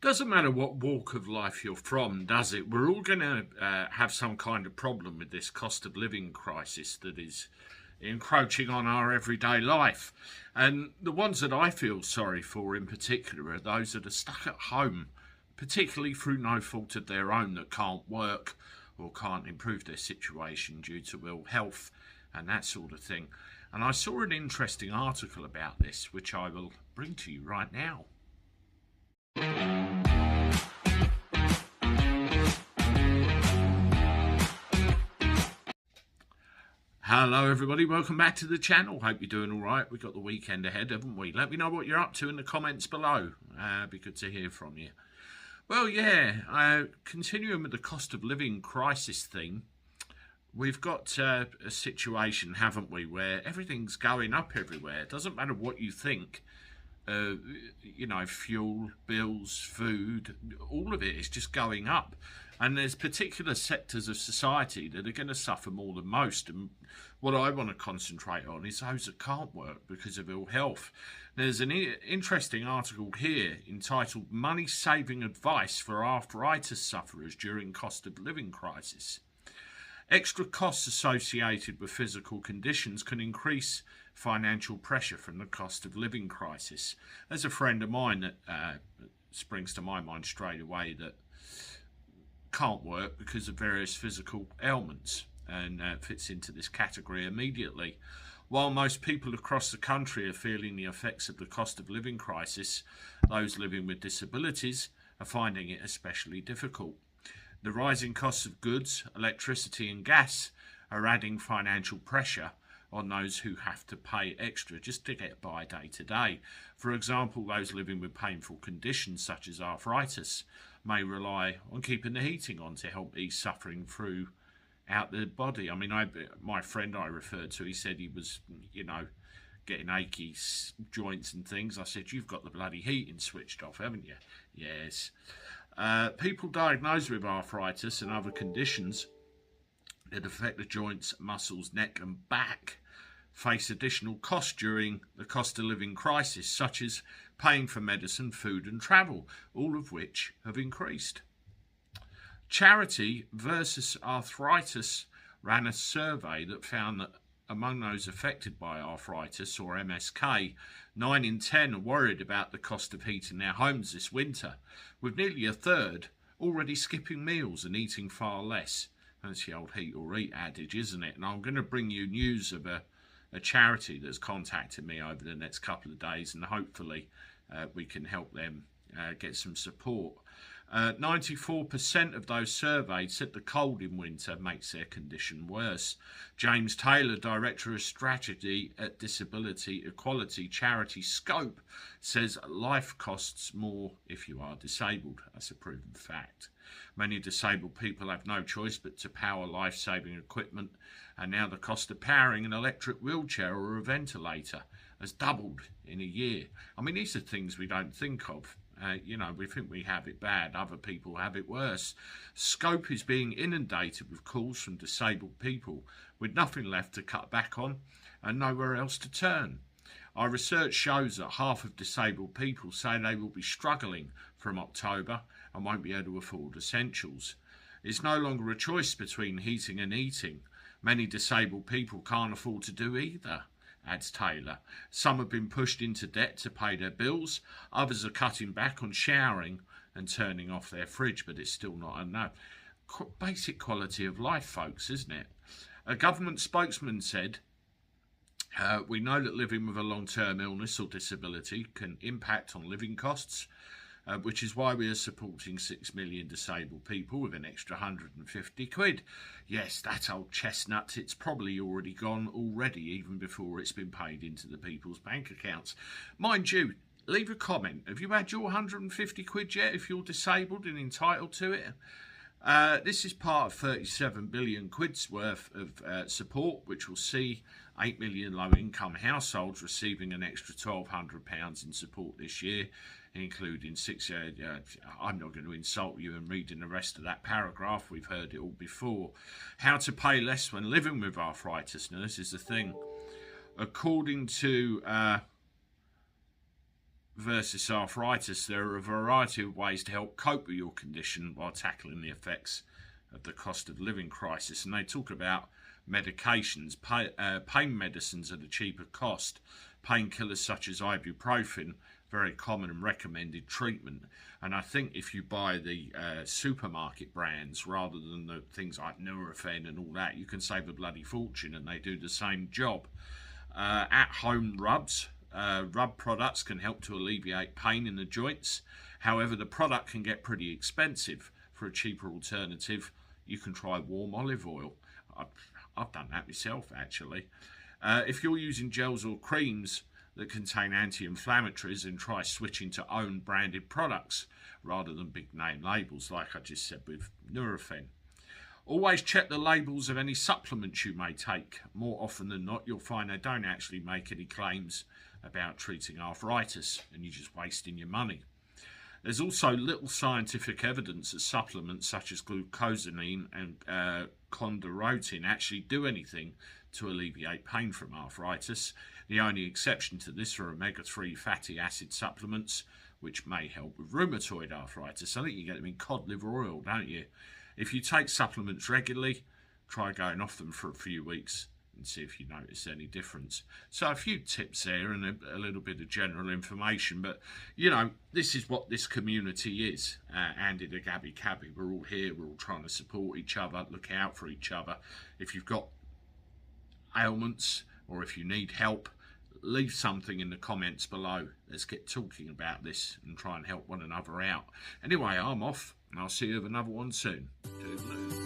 Doesn't matter what walk of life you're from, does it? We're all going to have some kind of problem with this cost of living crisis that is encroaching on our everyday life. And the ones that I feel sorry for in particular are those that are stuck at home, particularly through no fault of their own, that can't work or can't improve their situation due to ill health and that sort of thing. And I saw an interesting article about this, which I will bring to you right now. Hello everybody, welcome back to the channel. Hope you're doing alright. We've got the weekend ahead, haven't we? Let me know what you're up to in the comments below. Be good to hear from you. Well, yeah, continuing with the cost of living crisis theme, we've got a situation, haven't we, where everything's going up everywhere. It doesn't matter what you think. Fuel, bills, food, all of it is just going up. And there's particular sectors of society that are going to suffer more than most. And what I want to concentrate on is those that can't work because of ill health. There's an interesting article here entitled Money Saving Advice for Arthritis Sufferers During Cost of Living Crisis. Extra costs associated with physical conditions can increase financial pressure from the cost of living crisis. There's a friend of mine that springs to my mind straight away that can't work because of various physical ailments and fits into this category immediately. While most people across the country are feeling the effects of the cost of living crisis, those living with disabilities are finding it especially difficult. The rising costs of goods, electricity and gas are adding financial pressure on those who have to pay extra just to get by day to day. For example, those living with painful conditions such as arthritis may rely on keeping the heating on to help ease suffering throughout the body. I mean, my friend I referred to, he said he was, getting achy joints and things. I said, you've got the bloody heating switched off, haven't you? Yes. People diagnosed with arthritis and other conditions that affect the joints, muscles, neck and back face additional costs during the cost of living crisis, such as paying for medicine, food and travel, all of which have increased. Charity versus Arthritis ran a survey that found that among those affected by arthritis, or MSK, 9 in 10 are worried about the cost of heating their homes this winter, with nearly a third already skipping meals and eating far less. That's the old heat or eat adage, isn't it? And I'm going to bring you news of a charity that's contacted me over the next couple of days, and hopefully we can help them get some support. 94% of those surveyed said the cold in winter makes their condition worse. James Taylor, Director of Strategy at Disability Equality charity Scope, says life costs more if you are disabled. That's a proven fact. Many disabled people have no choice but to power life-saving equipment, and now the cost of powering an electric wheelchair or a ventilator has doubled in a year. I mean, these are things we don't think of. We think we have it bad, other people have it worse. Scope is being inundated with calls from disabled people with nothing left to cut back on and nowhere else to turn. Our research shows that half of disabled people say they will be struggling from October and won't be able to afford essentials. It's no longer a choice between heating and eating. Many disabled people can't afford to do either, adds Taylor. Some have been pushed into debt to pay their bills. Others are cutting back on showering and turning off their fridge, but it's still not enough. Basic quality of life, folks, isn't it? A government spokesman said, we know that living with a long-term illness or disability can impact on living costs, which is why we are supporting 6 million disabled people with an extra 150 quid. Yes, that old chestnut, it's probably already gone already, even before it's been paid into the people's bank accounts. Mind you, leave a comment. Have you had your 150 quid yet if you're disabled and entitled to it? This is part of 37 billion quid's worth of support, which will see 8 million low-income households receiving an extra £1,200 in support this year, including I'm not going to insult you in reading the rest of that paragraph. We've heard it all before. How to pay less when living with arthritis, nurse, is the thing. According to versus arthritis, there are a variety of ways to help cope with your condition while tackling the effects of the cost of living crisis. And they talk about medications, pain medicines at a cheaper cost, painkillers such as ibuprofen, very common and recommended treatment. And I think if you buy the supermarket brands rather than the things like Nurofen and all that, you can save a bloody fortune, and they do the same job. At-home rubs. Rub products can help to alleviate pain in the joints. However, the product can get pretty expensive. For a cheaper alternative, you can try warm olive oil. I've done that myself, actually. If you're using gels or creams that contain anti-inflammatories, then try switching to own branded products rather than big name labels, like I just said with Nurofen. Always check the labels of any supplements you may take. More often than not, you'll find they don't actually make any claims about treating arthritis, and you're just wasting your money. There's also little scientific evidence that supplements such as glucosamine and chondroitin actually do anything to alleviate pain from arthritis. The only exception to this are omega-3 fatty acid supplements, which may help with rheumatoid arthritis. I think you get them in cod liver oil, don't you? If you take supplements regularly, try going off them for a few weeks and see if you notice any difference. So a few tips there and a little bit of general information, but you know, this is what this community is. Andy the Gabby Cabby, we're all here, we're all trying to support each other, look out for each other. If you've got ailments or if you need help, leave something in the comments below. Let's get talking about this and try and help one another out. Anyway, I'm off, and I'll see you with another one soon. Toodaloo.